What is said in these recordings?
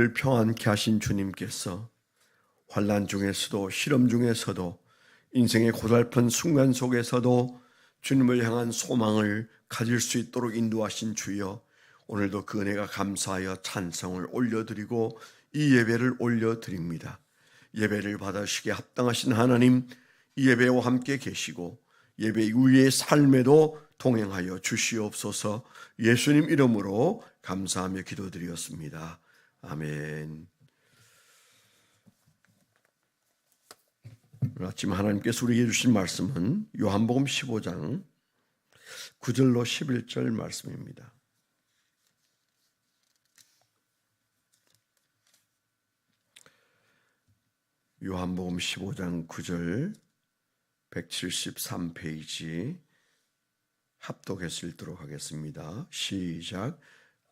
우리를 평안케 하신 주님께서 환난 중에서도 시험 중에서도 인생의 고달픈 순간 속에서도 주님을 향한 소망을 가질 수 있도록 인도하신 주여, 오늘도 그 은혜가 감사하여 찬송을 올려드리고 이 예배를 올려드립니다. 예배를 받으시기에 합당하신 하나님, 이 예배와 함께 계시고 예배 이후의 삶에도 동행하여 주시옵소서. 예수님 이름으로 감사하며 기도드리었습니다. 아멘. 오늘 아침 하나님께서 우리에게 주신 말씀은 요한복음 15장 9절로 11절 말씀입니다. 요한복음 15장 9절 173페이지 합독해서 읽도록 하겠습니다. 시작.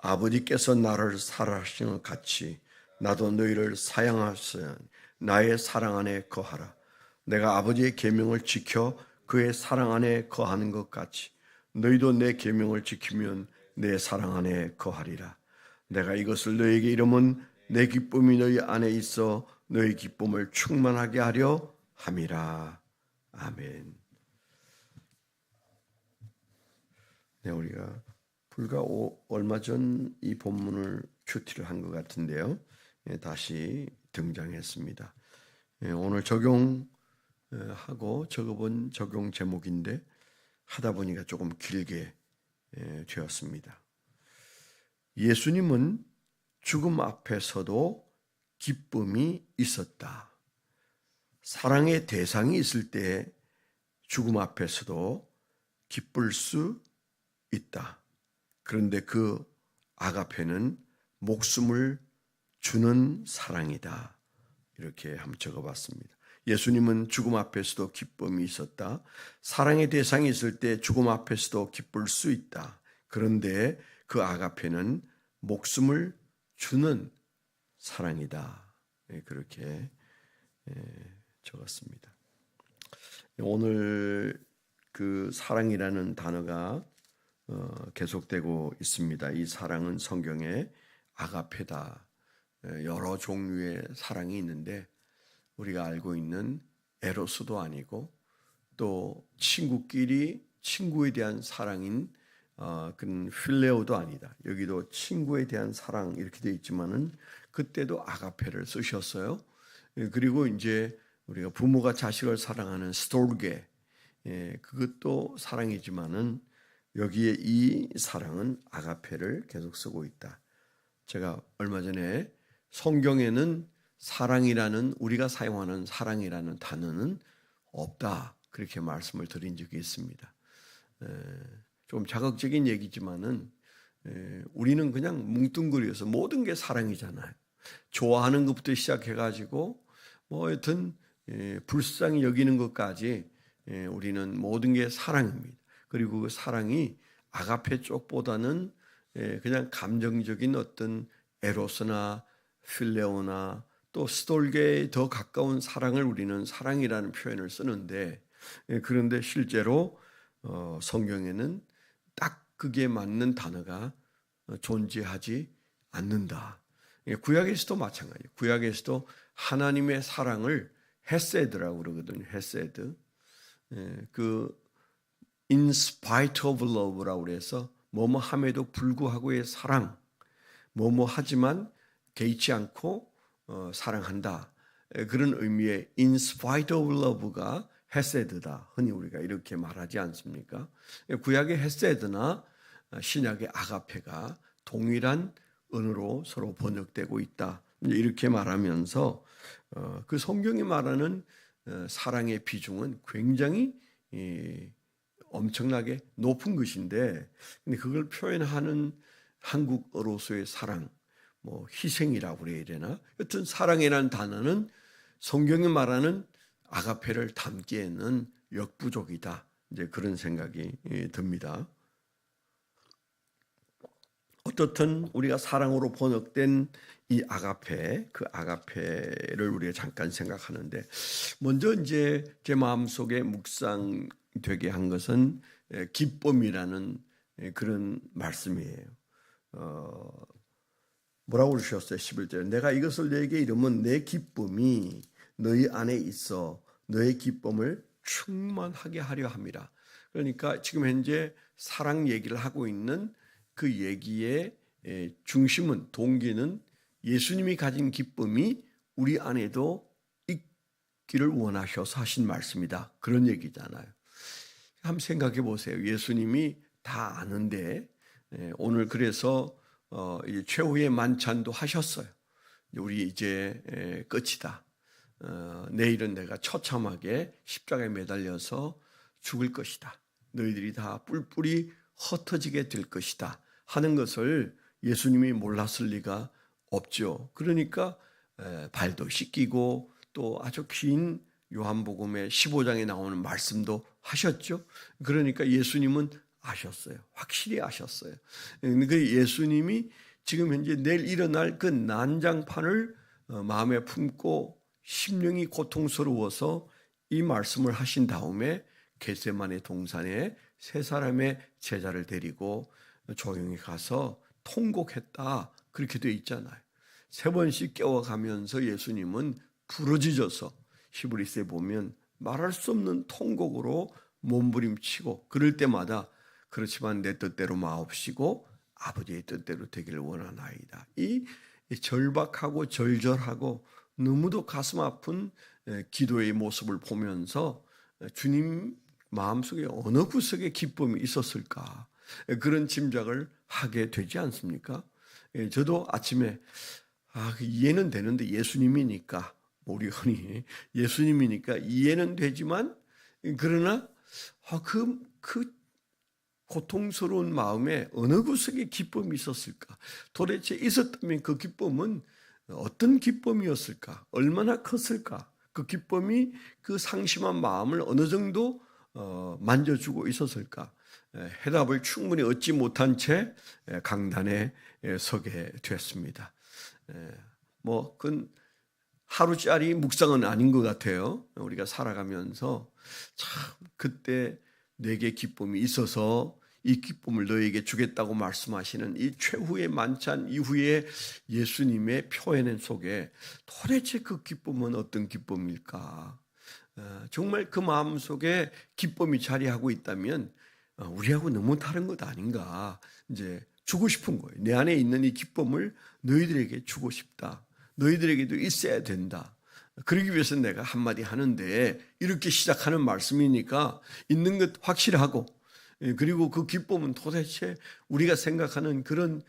아버지께서 나를 사랑하신 것 같이 나도 너희를 사랑하시니 나의 사랑 안에 거하라. 내가 아버지의 계명을 지켜 그의 사랑 안에 거하는 것 같이 너희도 내 계명을 지키면 내 사랑 안에 거하리라. 내가 이것을 너희에게 이름은 내 기쁨이 너희 안에 있어 너희 기쁨을 충만하게 하려 함이라. 아멘. 네, 우리가 불과 얼마 전 이 본문을 큐티를 한 것 같은데요. 다시 등장했습니다. 오늘 적용하고 적어본 적용 제목인데 하다 보니까 조금 길게 되었습니다. 예수님은 죽음 앞에서도 기쁨이 있었다. 사랑의 대상이 있을 때 죽음 앞에서도 기쁠 수 있다. 그런데 그 아가페는 목숨을 주는 사랑이다. 이렇게 한번 적어봤습니다. 예수님은 죽음 앞에서도 기쁨이 있었다. 사랑의 대상이 있을 때 죽음 앞에서도 기쁠 수 있다. 그런데 그 아가페는 목숨을 주는 사랑이다. 그렇게 적었습니다. 오늘 그 사랑이라는 단어가 계속되고 있습니다. 이 사랑은 성경에 아가페다. 여러 종류의 사랑이 있는데 우리가 알고 있는 에로스도 아니고 또 친구끼리 친구에 대한 사랑인 그런 필레오도 아니다. 여기도 친구에 대한 사랑 이렇게 되어 있지만은 그때도 아가페를 쓰셨어요. 그리고 이제 우리가 부모가 자식을 사랑하는 스톨게, 그것도 사랑이지만은 여기에 이 사랑은 아가페를 계속 쓰고 있다. 제가 얼마 전에 성경에는 사랑이라는, 우리가 사용하는 사랑이라는 단어는 없다, 그렇게 말씀을 드린 적이 있습니다. 좀 자극적인 얘기지만은 우리는 그냥 뭉뚱그려서 모든 게 사랑이잖아요. 좋아하는 것부터 시작해가지고 뭐 하여튼 불쌍히 여기는 것까지 우리는 모든 게 사랑입니다. 그리고 그 사랑이 아가페 쪽보다는 그냥 감정적인 어떤 에로스나 필레오나 또 스톨게에 더 가까운 사랑을 우리는 사랑이라는 표현을 쓰는데, 그런데 실제로 성경에는 딱 그게 맞는 단어가 존재하지 않는다. 구약에서도 마찬가지예요. 구약에서도 하나님의 사랑을 헤세드라고 그러거든요. 헤세드. 그 in spite of love라고 그래서 뭐뭐 함에도 불구하고의 사랑, 뭐뭐 하지만 개의치 않고 사랑한다. 그런 의미의 in spite of love가 헤세드다. 흔히 우리가 이렇게 말하지 않습니까? 구약의 헤세드나 신약의 아가페가 동일한 언어로 서로 번역되고 있다. 이렇게 말하면서 그 성경이 말하는 사랑의 비중은 굉장히 엄청나게 높은 것인데, 근데 그걸 표현하는 한국어로서의 사랑, 뭐 희생이라고 그래야 되나? 여튼 사랑이라는 단어는 성경이 말하는 아가페를 담기에는 역부족이다. 이제 그런 생각이 듭니다. 어떻든 우리가 사랑으로 번역된 이 아가페, 그 아가페를 우리가 잠깐 생각하는데, 먼저 이제 제 마음속에 묵상되게 한 것은 기쁨이라는 그런 말씀이에요. 뭐라고 그러셨어요? 11절에 내가 이것을 너에게 이르면 내 기쁨이 너희 안에 있어 너의 기쁨을 충만하게 하려 함이라. 그러니까 지금 현재 사랑 얘기를 하고 있는 그 얘기의 중심은, 동기는 예수님이 가진 기쁨이 우리 안에도 있기를 원하셔서 하신 말씀이다. 그런 얘기잖아요. 한번 생각해 보세요. 예수님이 다 아는데 오늘 그래서 최후의 만찬도 하셨어요. 우리 이제 끝이다. 내일은 내가 처참하게 십자가에 매달려서 죽을 것이다. 너희들이 다 뿔뿔이 흩어지게 될 것이다 하는 것을 예수님이 몰랐을 리가 없죠. 그러니까 발도 씻기고 또 아주 긴 요한복음의 15장에 나오는 말씀도 하셨죠. 그러니까 예수님은 아셨어요. 확실히 아셨어요. 그 예수님이 지금 현재 내일 일어날 그 난장판을 마음에 품고 심령이 고통스러워서 이 말씀을 하신 다음에 겟세마네 동산에 세 사람의 제자를 데리고 조용히 가서 통곡했다. 그렇게 되어 있잖아요. 세 번씩 깨워가면서 예수님은 부러지셔서 히브리서에 보면 말할 수 없는 통곡으로 몸부림치고 그럴 때마다 그렇지만 내 뜻대로 마옵시고 아버지의 뜻대로 되기를 원하나이다. 이 절박하고 절절하고 너무도 가슴 아픈 기도의 모습을 보면서 주님 마음속에 어느 구석에 기쁨이 있었을까 그런 짐작을 하게 되지 않습니까? 저도 아침에 이해는 되는데 예수님이니까 우리 흔히 예수님이니까 이해는 되지만 그러나 그 고통스러운 마음에 어느 구석에 기쁨이 있었을까? 도대체 있었다면 그 기쁨은 어떤 기쁨이었을까? 얼마나 컸을까? 그 기쁨이 그 상심한 마음을 어느 정도 만져주고 있었을까? 해답을 충분히 얻지 못한 채 강단에 서게 됐습니다. 그건 하루짜리 묵상은 아닌 것 같아요. 우리가 살아가면서 참 그때 내게 기쁨이 있어서 이 기쁨을 너에게 주겠다고 말씀하시는 이 최후의 만찬 이후에 예수님의 표현 속에 도대체 그 기쁨은 어떤 기쁨일까? 정말 그 마음속에 기쁨이 자리하고 있다면 우리하고 너무 다른 것 아닌가? 이제 주고 싶은 거예요. 내 안에 있는 이 기쁨을 너희들에게 주고 싶다. 너희들에게도 있어야 된다. 그러기 위해서 내가 한마디 하는데 이렇게 시작하는 말씀이니까 있는 것 확실하고 그리고 그 기쁨은 도대체 우리가 생각하는 그런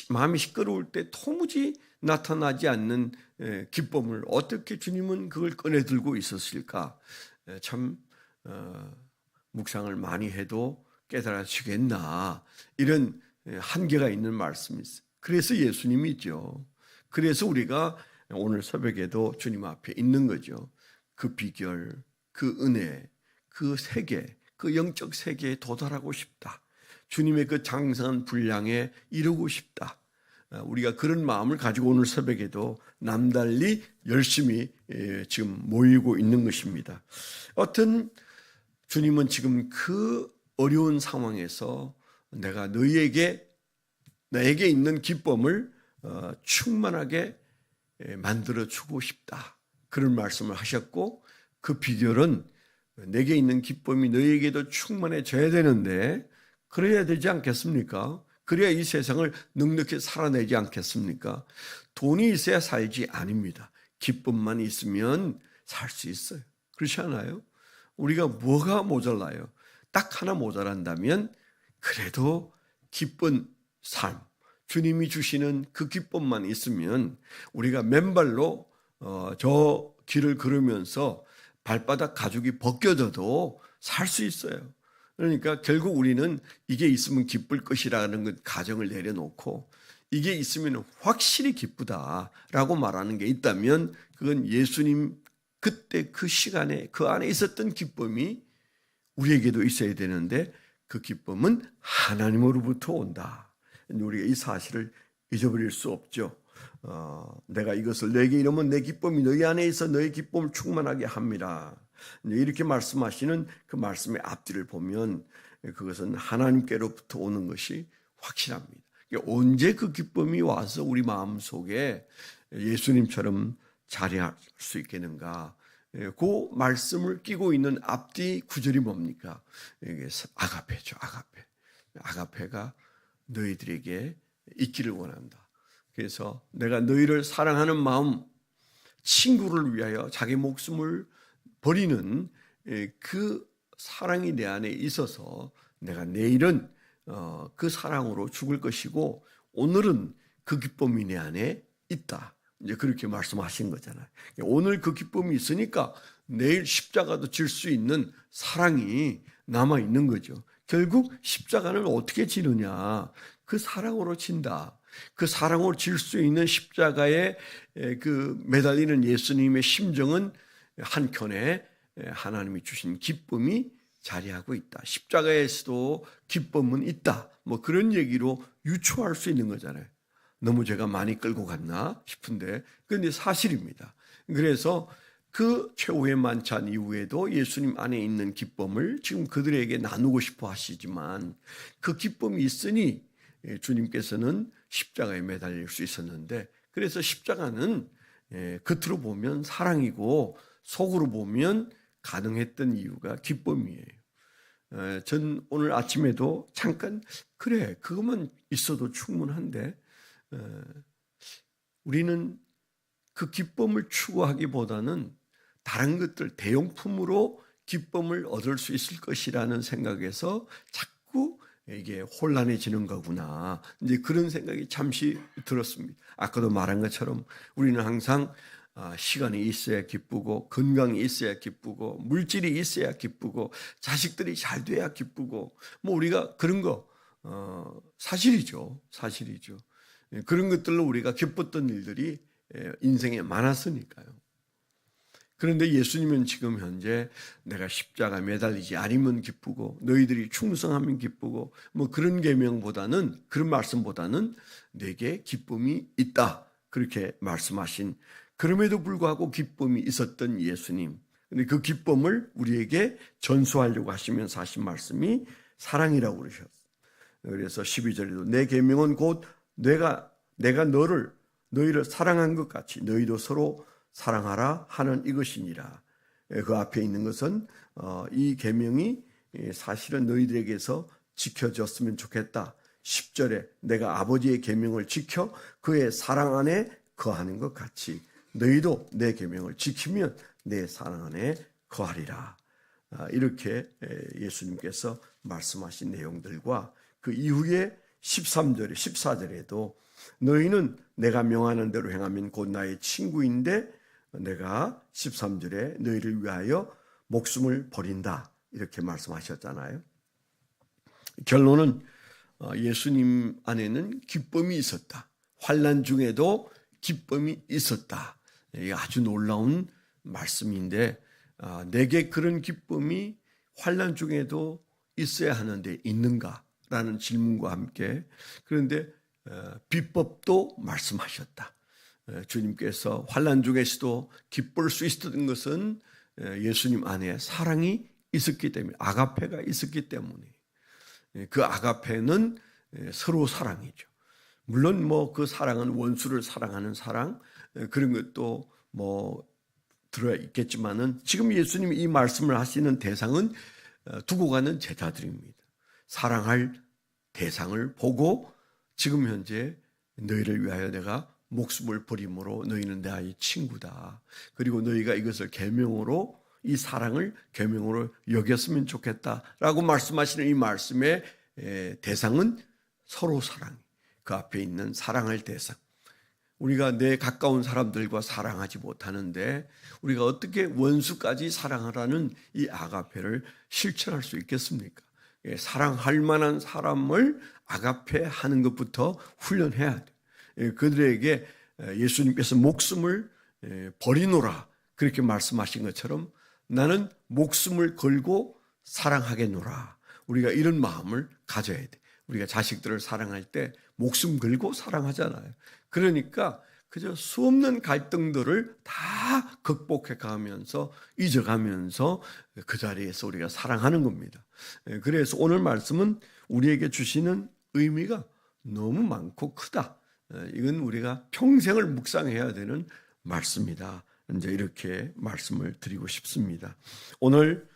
마음이 시끄러울 때 도무지 나타나지 않는 기쁨을 어떻게 주님은 그걸 꺼내 들고 있었을까? 참 묵상을 많이 해도 깨달아지겠나 이런 한계가 있는 말씀이 있어요. 그래서 예수님이죠. 그래서 우리가 오늘 새벽에도 주님 앞에 있는 거죠. 그 비결, 그 은혜, 그 세계, 그 영적 세계에 도달하고 싶다. 주님의 그 장성한 분량에 이루고 싶다. 우리가 그런 마음을 가지고 오늘 새벽에도 남달리 열심히 지금 모이고 있는 것입니다. 어떤 주님은 지금 그 어려운 상황에서 내가 나에게 있는 기쁨을 충만하게 만들어주고 싶다. 그런 말씀을 하셨고 그 비결은 내게 있는 기쁨이 너에게도 충만해져야 되는데 그래야 되지 않겠습니까? 그래야 이 세상을 넉넉히 살아내지 않겠습니까? 돈이 있어야 살지 아닙니다. 기쁨만 있으면 살 수 있어요. 그렇지 않아요? 우리가 뭐가 모자라요? 딱 하나 모자란다면 그래도 기쁜 삶, 주님이 주시는 그 기쁨만 있으면 우리가 맨발로 저 길을 걸으면서 발바닥 가죽이 벗겨져도 살 수 있어요. 그러니까 결국 우리는 이게 있으면 기쁠 것이라는 그 가정을 내려놓고 이게 있으면 확실히 기쁘다라고 말하는 게 있다면 그건 예수님 그때 그 시간에 그 안에 있었던 기쁨이 우리에게도 있어야 되는데 그 기쁨은 하나님으로부터 온다. 우리가 이 사실을 잊어버릴 수 없죠. 내가 이것을 너에게 이르면 내 기쁨이 너희 안에 있어 너희 기쁨을 충만하게 합니다. 이렇게 말씀하시는 그 말씀의 앞뒤를 보면 그것은 하나님께로부터 오는 것이 확실합니다. 언제 그 기쁨이 와서 우리 마음속에 예수님처럼 자리할 수 있겠는가? 그 말씀을 끼고 있는 앞뒤 구절이 뭡니까? 이게 아가페죠. 아가페. 아가페가 너희들에게 있기를 원한다. 그래서 내가 너희를 사랑하는 마음, 친구를 위하여 자기 목숨을 버리는 그 사랑이 내 안에 있어서 내가 내일은 그 사랑으로 죽을 것이고 오늘은 그 기쁨이 내 안에 있다. 이제 그렇게 말씀하신 거잖아요. 오늘 그 기쁨이 있으니까 내일 십자가도 질 수 있는 사랑이 남아 있는 거죠. 결국 십자가는 어떻게 지느냐? 그 사랑으로 진다. 그 사랑으로 질 수 있는 십자가에 그 매달리는 예수님의 심정은 한켠에 하나님이 주신 기쁨이 자리하고 있다. 십자가에서도 기쁨은 있다. 뭐 그런 얘기로 유추할 수 있는 거잖아요. 너무 제가 많이 끌고 갔나 싶은데 그런데 사실입니다. 그래서 그 최후의 만찬 이후에도 예수님 안에 있는 기쁨을 지금 그들에게 나누고 싶어 하시지만 그 기쁨이 있으니 주님께서는 십자가에 매달릴 수 있었는데 그래서 십자가는 겉으로 보면 사랑이고 속으로 보면 가능했던 이유가 기쁨이에요. 전 오늘 아침에도 잠깐 그래 그것만 있어도 충분한데 우리는 그 기쁨을 추구하기보다는 다른 것들 대용품으로 기쁨을 얻을 수 있을 것이라는 생각에서 자꾸 이게 혼란해지는 거구나. 이제 그런 생각이 잠시 들었습니다. 아까도 말한 것처럼 우리는 항상 시간이 있어야 기쁘고 건강이 있어야 기쁘고 물질이 있어야 기쁘고 자식들이 잘 돼야 기쁘고 뭐 우리가 그런 거 사실이죠. 그런 것들로 우리가 기뻤던 일들이 인생에 많았으니까요. 그런데 예수님은 지금 현재 내가 십자가 매달리지 않으면 기쁘고 너희들이 충성하면 기쁘고 뭐 그런 계명보다는 그런 말씀보다는 내게 기쁨이 있다. 그렇게 말씀하신 그럼에도 불구하고 기쁨이 있었던 예수님. 근데 그 기쁨을 우리에게 전수하려고 하시면서 하신 말씀이 사랑이라고 그러셨어요. 그래서 12절에도 내 계명은 곧 내가 너희를 사랑한 것 같이 너희도 서로 사랑하라 하는 이것이니라. 그 앞에 있는 것은 이 계명이 사실은 너희들에게서 지켜졌으면 좋겠다. 10절에 내가 아버지의 계명을 지켜 그의 사랑 안에 거하는 것 같이 너희도 내 계명을 지키면 내 사랑 안에 거하리라. 이렇게 예수님께서 말씀하신 내용들과 그 이후에 13절에 14절에도 너희는 내가 명하는 대로 행하면 곧 나의 친구인데 내가 13절에 너희를 위하여 목숨을 버린다 이렇게 말씀하셨잖아요. 결론은 예수님 안에는 기쁨이 있었다. 환난 중에도 기쁨이 있었다. 이게 아주 놀라운 말씀인데 내게 그런 기쁨이 환난 중에도 있어야 하는데 있는가라는 질문과 함께 그런데 비법도 말씀하셨다. 주님께서 환난 중에서도 기쁠 수 있었던 것은 예수님 안에 사랑이 있었기 때문에 아가페가 있었기 때문에 그 아가페는 서로 사랑이죠. 물론 뭐 그 사랑은 원수를 사랑하는 사랑 그런 것도 뭐 들어 있겠지만은 지금 예수님이 이 말씀을 하시는 대상은 두고 가는 제자들입니다. 사랑할 대상을 보고 지금 현재 너희를 위하여 내가 목숨을 버림으로 너희는 나의 친구다. 그리고 너희가 이것을 계명으로 이 사랑을 계명으로 여겼으면 좋겠다라고 말씀하시는 이 말씀의 대상은 서로 사랑. 그 앞에 있는 사랑할 대상. 우리가 내 가까운 사람들과 사랑하지 못하는데 우리가 어떻게 원수까지 사랑하라는 이 아가페를 실천할 수 있겠습니까? 사랑할 만한 사람을 아가페 하는 것부터 훈련해야 돼. 그들에게 예수님께서 목숨을 버리노라 그렇게 말씀하신 것처럼 나는 목숨을 걸고 사랑하겠노라. 우리가 이런 마음을 가져야 돼. 우리가 자식들을 사랑할 때 목숨 걸고 사랑하잖아요. 그러니까 그저 수없는 갈등들을 다 극복해 가면서 잊어가면서 그 자리에서 우리가 사랑하는 겁니다. 그래서 오늘 말씀은 우리에게 주시는 의미가 너무 많고 크다. 이건 우리가 평생을 묵상해야 되는 말씀이다. 이제 이렇게 말씀을 드리고 싶습니다. 오늘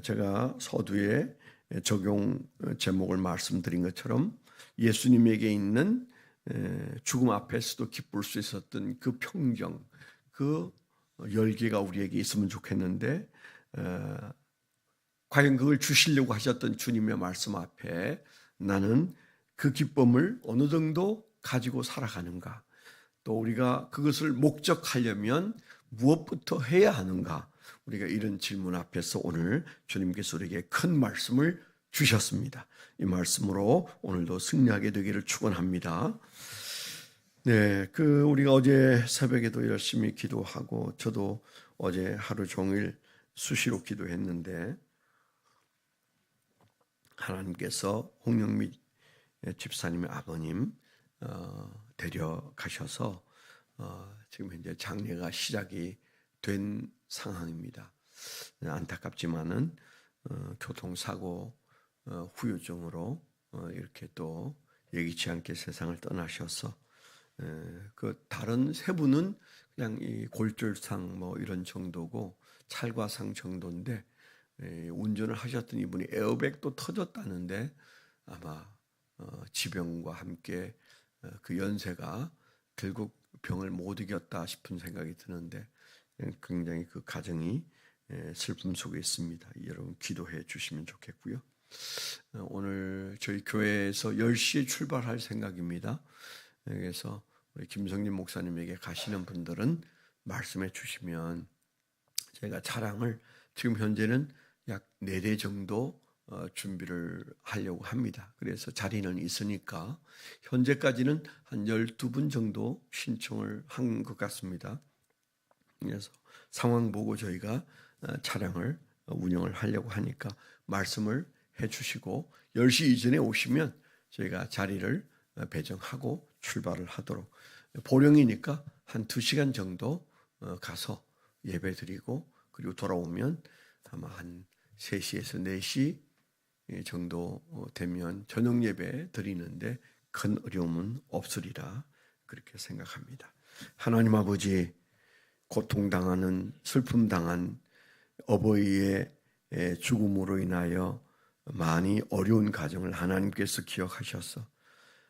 제가 서두에 적용 제목을 말씀드린 것처럼 예수님에게 있는 죽음 앞에서도 기쁠 수 있었던 그 평정, 그 열기가 우리에게 있으면 좋겠는데 과연 그걸 주시려고 하셨던 주님의 말씀 앞에 나는 그 기쁨을 어느 정도 가지고 살아가는가, 또 우리가 그것을 목적하려면 무엇부터 해야 하는가, 우리가 이런 질문 앞에서 오늘 주님께서 우리에게 큰 말씀을 주셨습니다. 이 말씀으로 오늘도 승리하게 되기를 축원합니다. 네, 우리가 어제 새벽에도 열심히 기도하고 저도 어제 하루 종일 수시로 기도했는데 하나님께서 홍영미 집사님의 아버님 데려가셔서 지금 현재 장례가 시작이 된 상황입니다. 안타깝지만은 교통사고 후유증으로 이렇게 또 예기치 않게 세상을 떠나셔서 그 다른 세 분은 그냥 이 골절상 뭐 이런 정도고 찰과상 정도인데 운전을 하셨던 이분이 에어백도 터졌다는데 아마 지병과 함께 그 연세가 결국 병을 못 이겼다 싶은 생각이 드는데 굉장히 그 가정이 슬픔 속에 있습니다. 여러분 기도해 주시면 좋겠고요. 오늘 저희 교회에서 10시에 출발할 생각입니다. 그래서 우리 김성진 목사님에게 가시는 분들은 말씀해 주시면 제가 차량을 지금 현재는 약 4대 정도 준비를 하려고 합니다. 그래서 자리는 있으니까 현재까지는 한 12분 정도 신청을 한 것 같습니다. 그래서 상황 보고 저희가 차량을 운영을 하려고 하니까 말씀을 해 주시고 10시 이전에 오시면 저희가 자리를 배정하고 출발을 하도록, 보령이니까 한 2시간 정도 가서 예배 드리고 그리고 돌아오면 아마 한 3시에서 4시 정도 되면 저녁 예배 드리는데 큰 어려움은 없으리라 그렇게 생각합니다. 하나님 아버지, 고통당하는 슬픔당한 어버이의 죽음으로 인하여 많이 어려운 가정을 하나님께서 기억하셔서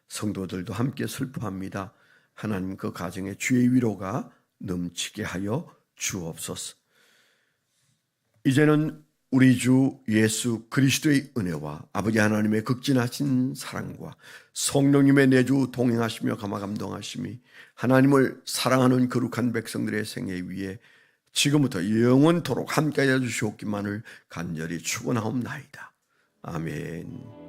성도들도 함께 슬퍼합니다. 하나님 그 가정에 주의 위로가 넘치게 하여 주옵소서. 이제는 우리 주 예수 그리스도의 은혜와 아버지 하나님의 극진하신 사랑과 성령님의 내주 동행하시며 감화감동하심이 하나님을 사랑하는 거룩한 백성들의 생애 위에 지금부터 영원토록 함께하여 주시옵기만을 간절히 축원하옵나이다. 아멘.